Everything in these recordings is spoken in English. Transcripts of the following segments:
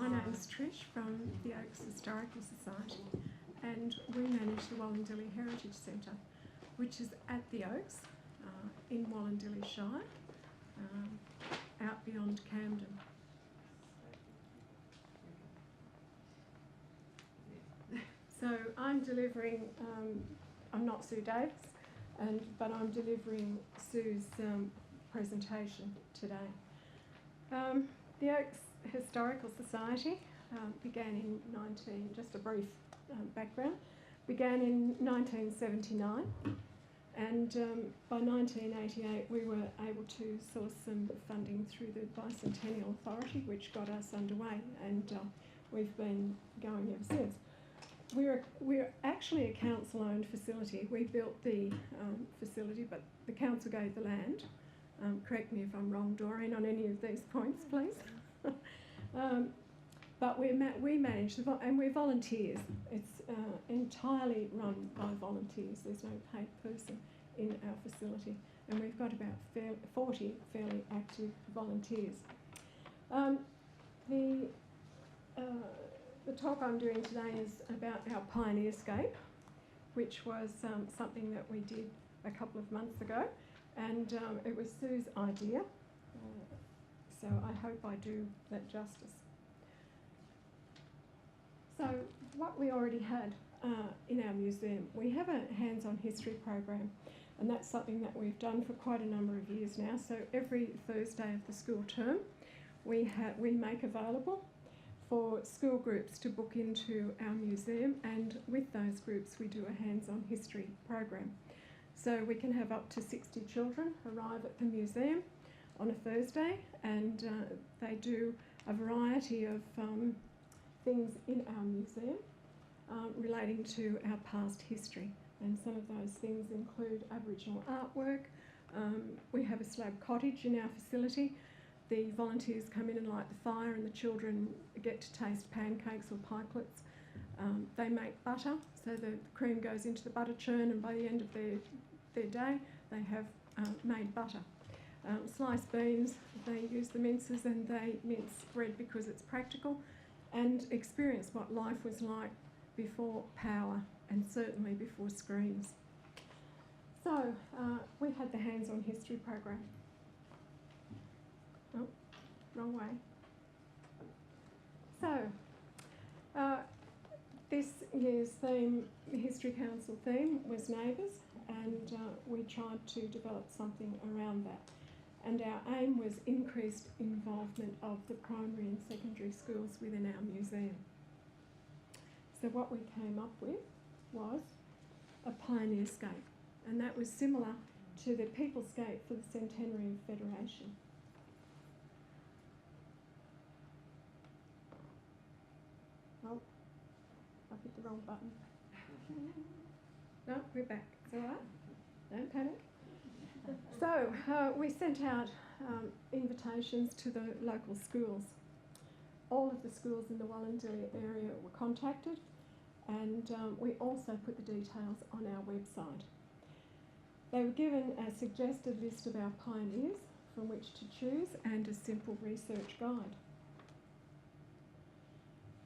My name's Trish from the Oaks Historical Society, and we manage the Voluntary Heritage Centre, which is at the Oaks in Wallandilly Shire, out beyond Camden. So I'm delivering, I'm not Sue Davis, but I'm delivering Sue's presentation today. The Oaks Historical Society began in just a brief background, began in 1979, and by 1988 we were able to source some funding through the Bicentennial Authority, which got us underway, and we've been going ever since. We're actually a council-owned facility. We built the facility, but the council gave the land. Correct me if I'm wrong, Doreen, on any of these points, please. But we manage, and we're volunteers. It's entirely run by volunteers. There's no paid person in our facility, and we've got about 40 fairly active volunteers. The talk I'm doing today is about our Pioneerscape, which was something that we did a couple of months ago, and it was Sue's idea, so I hope I do that justice. So what we already had in our museum, we have a hands-on history program, and that's something that we've done for quite a number of years now. So every Thursday of the school term, we make available for school groups to book into our museum, and with those groups we do a hands-on history program. So we can have up to 60 children arrive at the museum on a Thursday, and they do a variety of things in our museum relating to our past history, and some of those things include Aboriginal artwork. We have a slab cottage in our facility. The volunteers come in and light the fire, and the children get to taste pancakes or pikelets. They make butter, so the cream goes into the butter churn, and by the end of their day they have made butter. Sliced beans, they use the mincers, and they mince bread because it's practical, and experience what life was like before power, and certainly before screens. So we had the hands-on history program. Oh, wrong way. So this year's theme, the History Council theme, was neighbours, and we tried to develop something around that. And our aim was increased involvement of the primary and secondary schools within our museum. So what we came up with was a Pioneerscape, and that was similar to the Peoplescape for the Centenary of Federation. Oh, I hit the wrong button. No, we're back. It's all right. Don't panic. So we sent out invitations to the local schools. All of the schools in the Wallandilly area were contacted, and we also put the details on our website. They were given a suggested list of our pioneers from which to choose, and a simple research guide.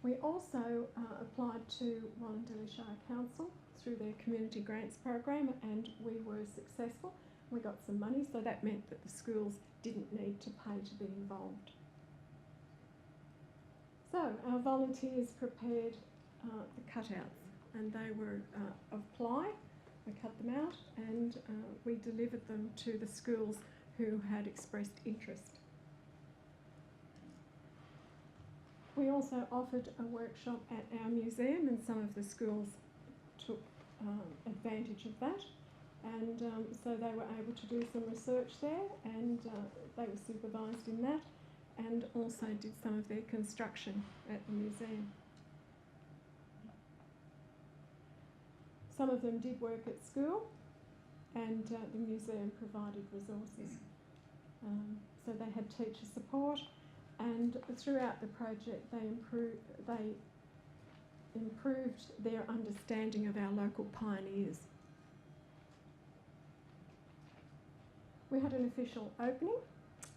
We also applied to Wallandilly Shire Council through their community grants program, and we were successful. We got some money, so that meant that the schools didn't need to pay to be involved. So our volunteers prepared the cutouts, and they were of ply. We cut them out, and we delivered them to the schools who had expressed interest. We also offered a workshop at our museum, and some of the schools took advantage of that, and so they were able to do some research there, and they were supervised in that, and also did some of their construction at the museum. Some of them did work at school, and the museum provided resources. So they had teacher support, and throughout the project they improved their understanding of our local pioneers. We had an official opening,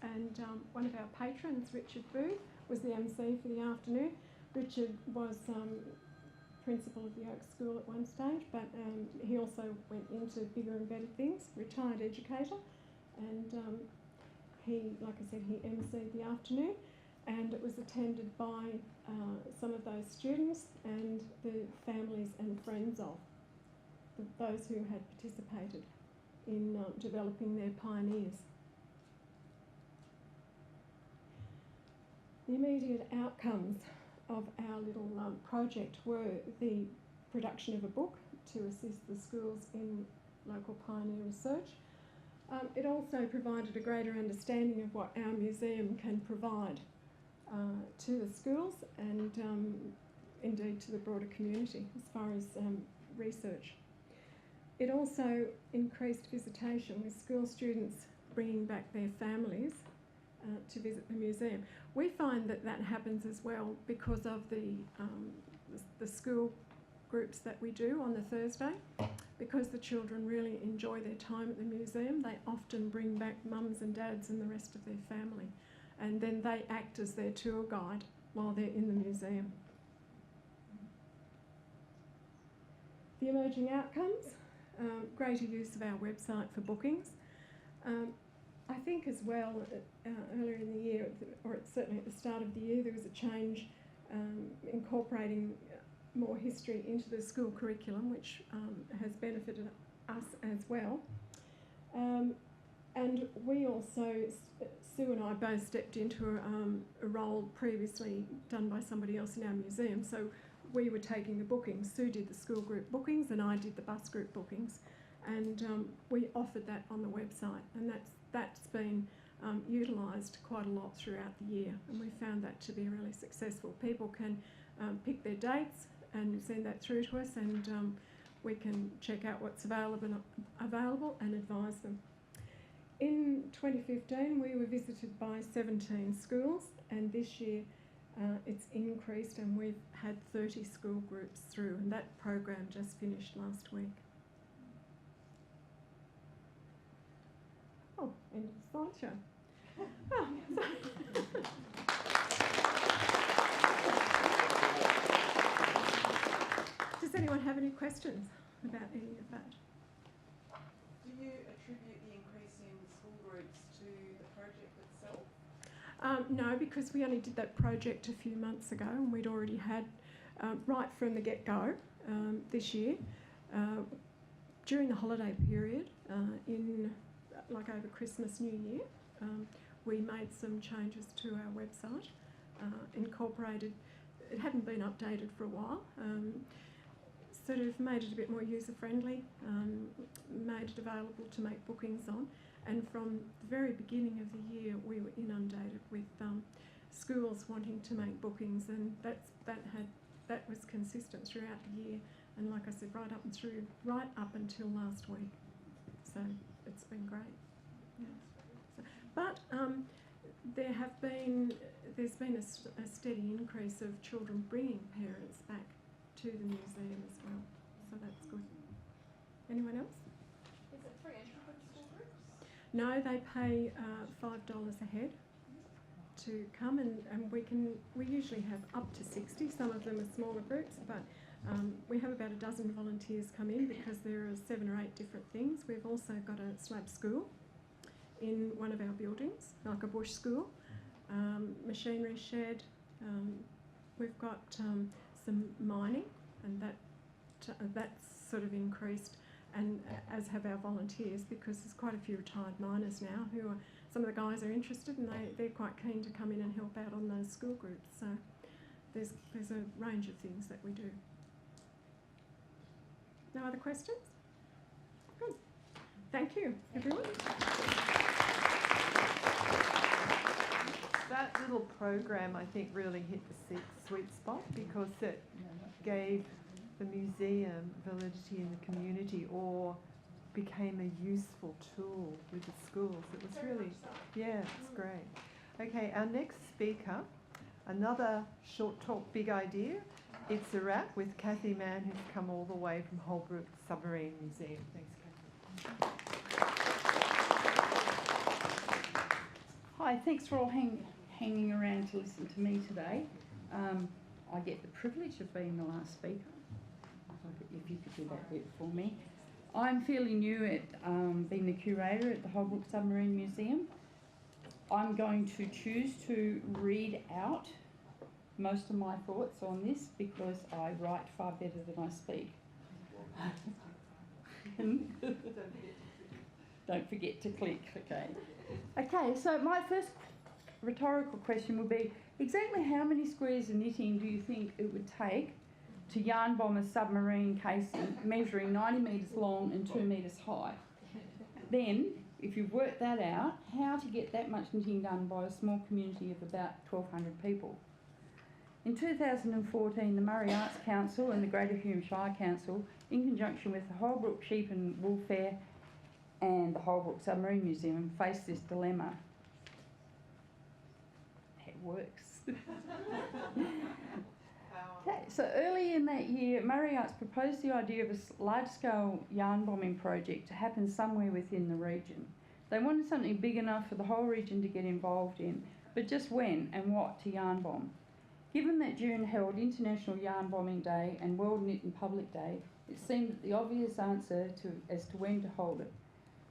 and one of our patrons, Richard Booth, was the MC for the afternoon. Richard was principal of the Oak School at one stage, but he also went into bigger and better things, retired educator, and he, like I said, he MC'd the afternoon, and it was attended by some of those students and the families and friends of those who had participated in developing their pioneers. The immediate outcomes of our little project were the production of a book to assist the schools in local pioneer research. It also provided a greater understanding of what our museum can provide to the schools and indeed to the broader community as far as research. It also increased visitation, with school students bringing back their families to visit the museum. We find that that happens as well because of the school groups that we do on the Thursday. Because the children really enjoy their time at the museum, they often bring back mums and dads and the rest of their family, and then they act as their tour guide while they're in the museum. The emerging outcomes, greater use of our website for bookings. I think as well, earlier in the year, or certainly at the start of the year, there was a change incorporating more history into the school curriculum, which has benefited us as well. And we also, Sue and I both stepped into a role previously done by somebody else in our museum. So we were taking the bookings. Sue did the school group bookings and I did the bus group bookings. And we offered that on the website, and that's been utilised quite a lot throughout the year, and we found that to be really successful. People can pick their dates and send that through to us, and we can check out what's available and advise them. In 2015 we were visited by 17 schools, and this year it's increased and we've had 30 school groups through, and that program just finished last week. Oh, end of the slideshow. Oh, does anyone have any questions about any of that? Do you attribute the increase in school groups to the project itself? No, because we only did that project a few months ago, and we'd already had, right from the get-go this year, during the holiday period, like over Christmas, New Year, we made some changes to our website, incorporated, it hadn't been updated for a while, sort of made it a bit more user-friendly, made it available to make bookings on, and from the very beginning of the year we were inundated with schools wanting to make bookings, and that was consistent throughout the year, and like I said, right up until last week. So it's been great. Yeah. So, but there's been a steady increase of children bringing parents back to the museum as well, so that's good. Anyone else? Is it free entry for school groups? No, they pay $5 a head to come, and we usually have up to 60. Some of them are smaller groups, but we have about a dozen volunteers come in because there are 7 or 8 different things. We've also got a slab school in one of our buildings, like a bush school, machinery shed. We've got some mining, and that's sort of increased, and as have our volunteers, because there's quite a few retired miners now who are, some of the guys are interested, and they're quite keen to come in and help out on those school groups. So there's a range of things that we do. No other questions? Good. Thank you, everyone. That little program, I think, really hit the sweet spot because it gave the museum validity in the community, or became a useful tool with the schools. It was really, yeah, it's great. Okay, our next speaker, another short talk, big idea. It's a wrap with Cathy Mann, who's come all the way from Holbrook Submarine Museum. Thanks, Cathy. Hi, thanks for all hanging hanging around to listen to me today. I get the privilege of being the last speaker. If you could do that bit for me. I'm fairly new at being the curator at the Holbrook Submarine Museum. I'm going to choose to read out most of my thoughts on this because I write far better than I speak. Don't forget to click, okay. Okay, so my first rhetorical question would be, exactly how many squares of knitting do you think it would take to yarn bomb a submarine casing measuring 90 metres long and 2 metres high? Then, if you've worked that out, how to get that much knitting done by a small community of about 1,200 people? In 2014, the Murray Arts Council and the Greater Hume Shire Council, in conjunction with the Holbrook Sheep and Wool Fair and the Holbrook Submarine Museum, faced this dilemma. It works. Okay, so early in that year, Murray Arts proposed the idea of a large-scale yarn bombing project to happen somewhere within the region. They wanted something big enough for the whole region to get involved in, but just when and what to yarn bomb. Given that June held International Yarn Bombing Day and World Knit and Public Day, it seemed the obvious answer as to when to hold it.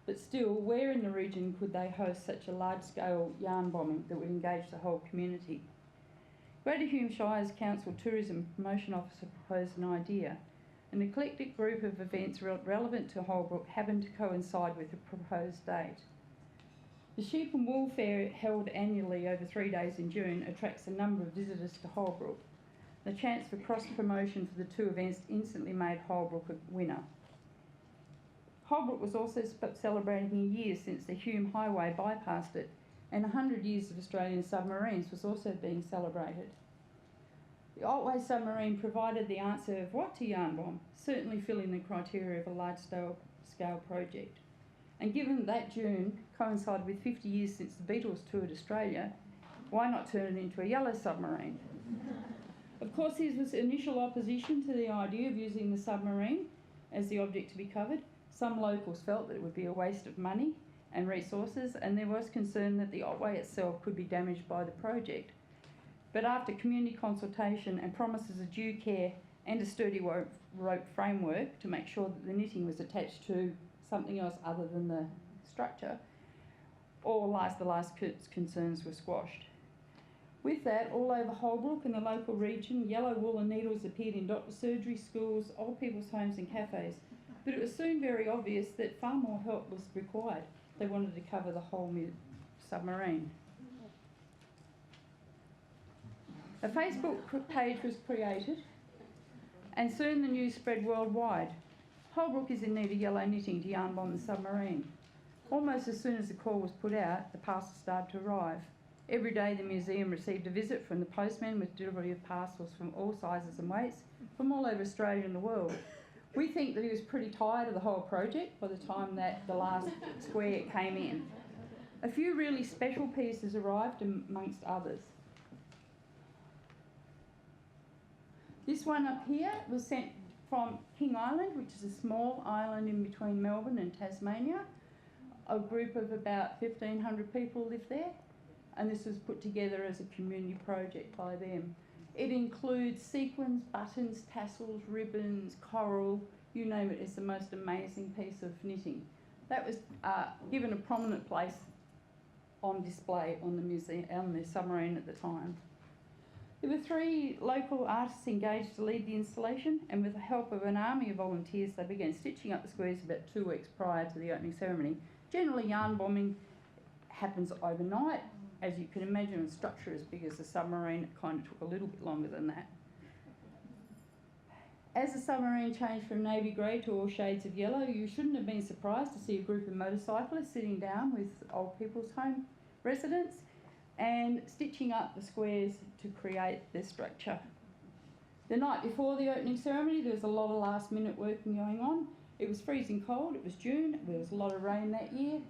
But still, where in the region could they host such a large-scale yarn bombing that would engage the whole community? Greater Hume Shire's Council Tourism Promotion Officer proposed an idea. An eclectic group of events relevant to Holbrook happened to coincide with the proposed date. The Sheep and Wool Fair, held annually over 3 days in June, attracts a number of visitors to Holbrook. The chance for cross-promotion for the two events instantly made Holbrook a winner. Holbrook was also celebrating a year since the Hume Highway bypassed it, and 100 years of Australian submarines was also being celebrated. The Otway submarine provided the answer of what to yarn bomb, certainly filling the criteria of a large-scale project. And given that June coincided with 50 years since the Beatles toured Australia, why not turn it into a yellow submarine? Of course, there was initial opposition to the idea of using the submarine as the object to be covered. Some locals felt that it would be a waste of money and resources, and there was concern that the Otway itself could be damaged by the project. But after community consultation and promises of due care and a sturdy rope framework to make sure that the knitting was attached to something else other than the structure, the last concerns were squashed. With that, all over Holbrook and the local region, yellow wool and needles appeared in doctor surgery, schools, old people's homes and cafes. But it was soon very obvious that far more help was required. They wanted to cover the whole submarine. A Facebook page was created, and soon the news spread worldwide. Holbrook is in need of yellow knitting to yarn bomb the submarine. Almost as soon as the call was put out, the parcels started to arrive. Every day the museum received a visit from the postman with delivery of parcels from all sizes and weights from all over Australia and the world. We think that he was pretty tired of the whole project by the time that the last square came in. A few really special pieces arrived amongst others. This one up here was sent from King Island, which is a small island in between Melbourne and Tasmania. A group of about 1,500 people live there, and this was put together as a community project by them. It includes sequins, buttons, tassels, ribbons, coral, you name it. It's the most amazing piece of knitting. That was given a prominent place on display on the museum, on the submarine at the time. There were 3 local artists engaged to lead the installation, and with the help of an army of volunteers, they began stitching up the squares about 2 weeks prior to the opening ceremony. Generally, yarn bombing happens overnight. As you can imagine, a structure as big as a submarine, it kind of took a little bit longer than that. As the submarine changed from navy grey to all shades of yellow, you shouldn't have been surprised to see a group of motorcyclists sitting down with old people's home residents and stitching up the squares to create this structure. The night before the opening ceremony, there was a lot of last-minute working going on. It was freezing cold, it was June, there was a lot of rain that year.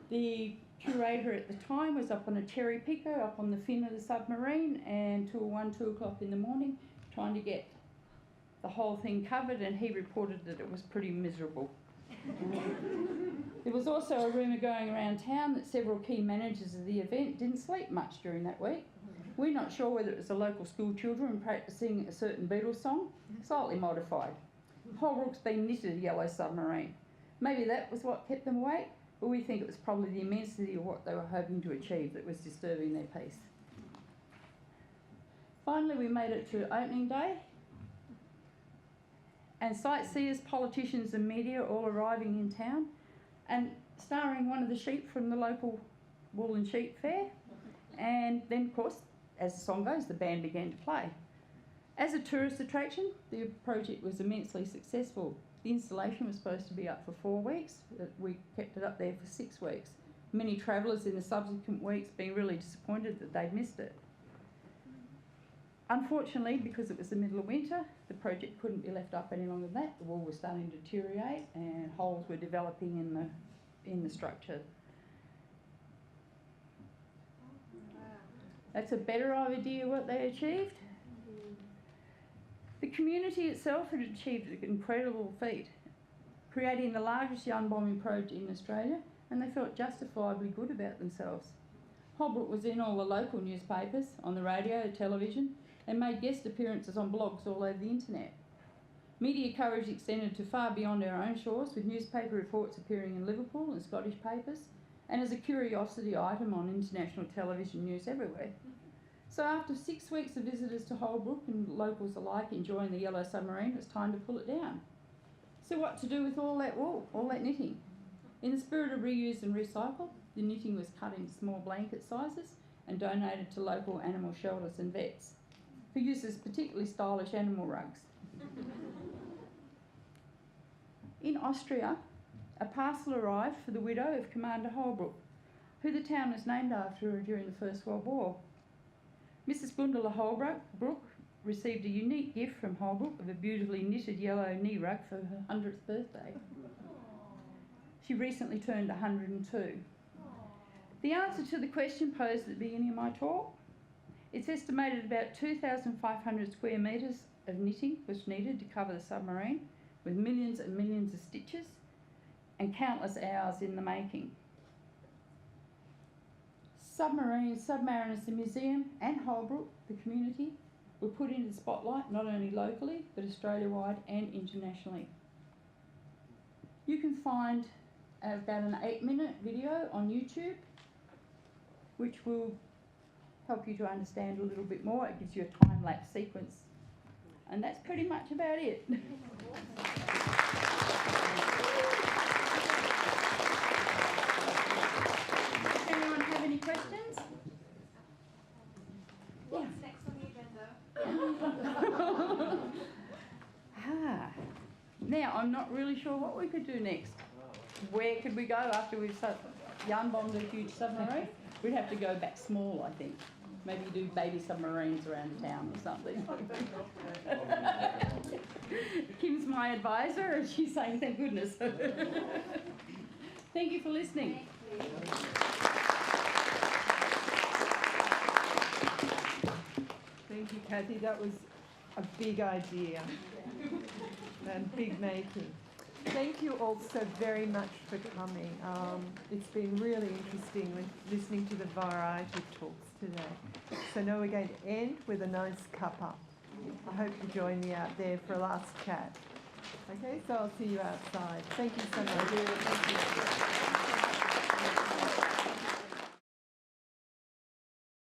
The curator at the time was up on a cherry picker, up on the fin of the submarine, and till 2 o'clock in the morning, trying to get the whole thing covered, and he reported that it was pretty miserable. There was also a rumour going around town that several key managers of the event didn't sleep much during that week. We're not sure whether it was the local school children practising a certain Beatles song, slightly modified. Holbrook's been knitted a yellow submarine. Maybe that was what kept them awake, but we think it was probably the immensity of what they were hoping to achieve that was disturbing their peace. Finally, we made it to opening day, and sightseers, politicians and media all arriving in town, and starring one of the sheep from the local wool and sheep fair. And then, of course, as the song goes, the band began to play. As a tourist attraction, the project was immensely successful. The installation was supposed to be up for 4 weeks. We kept it up there for 6 weeks. Many travellers in the subsequent weeks being really disappointed that they'd missed it. Unfortunately, because it was the middle of winter, the project couldn't be left up any longer than that. The wall was starting to deteriorate and holes were developing in the structure. That's a better idea what they achieved. The community itself had achieved an incredible feat, creating the largest yarn bombing project in Australia, and they felt justifiably good about themselves. Holbrook was in all the local newspapers, on the radio, television, and made guest appearances on blogs all over the internet. Media coverage extended to far beyond our own shores, with newspaper reports appearing in Liverpool and Scottish papers, and as a curiosity item on international television news everywhere. So after 6 weeks of visitors to Holbrook and locals alike enjoying the yellow submarine, it was time to pull it down. So what to do with all that wool, all that knitting? In the spirit of reuse and recycle, the knitting was cut into small blanket sizes and donated to local animal shelters and vets, who use as particularly stylish animal rugs. In Austria, a parcel arrived for the widow of Commander Holbrook, who the town was named after during the First World War. Mrs. Gundula Holbrook received a unique gift from Holbrook of a beautifully knitted yellow knee rug for her 100th birthday. She recently turned 102. The answer to the question posed at the beginning of my talk: it's estimated about 2,500 square metres of knitting was needed to cover the submarine, with millions and millions of stitches and countless hours in the making. Submariners, the museum, and Holbrook, the community, were put into the spotlight not only locally but Australia-wide and internationally. You can find about an 8-minute video on YouTube, which will help you to understand a little bit more. It gives you a time-lapse sequence, and that's pretty much about it. Does anyone have any questions? What's next on the agenda? Now, I'm not really sure what we could do next. Where could we go after we've yarn bombed a huge submarine? We'd have to go back small, I think. Maybe do baby submarines around town or something. Kim's my advisor, and she's saying thank goodness. Thank you for listening. Thank you, Cathy. That was a big idea and big making. Thank you all so very much for coming. It's been really interesting listening to the variety of talks today. So now we're going to end with a nice cuppa. I hope you join me out there for a last chat. Okay, so I'll see you outside. Thank you so much. Thank you.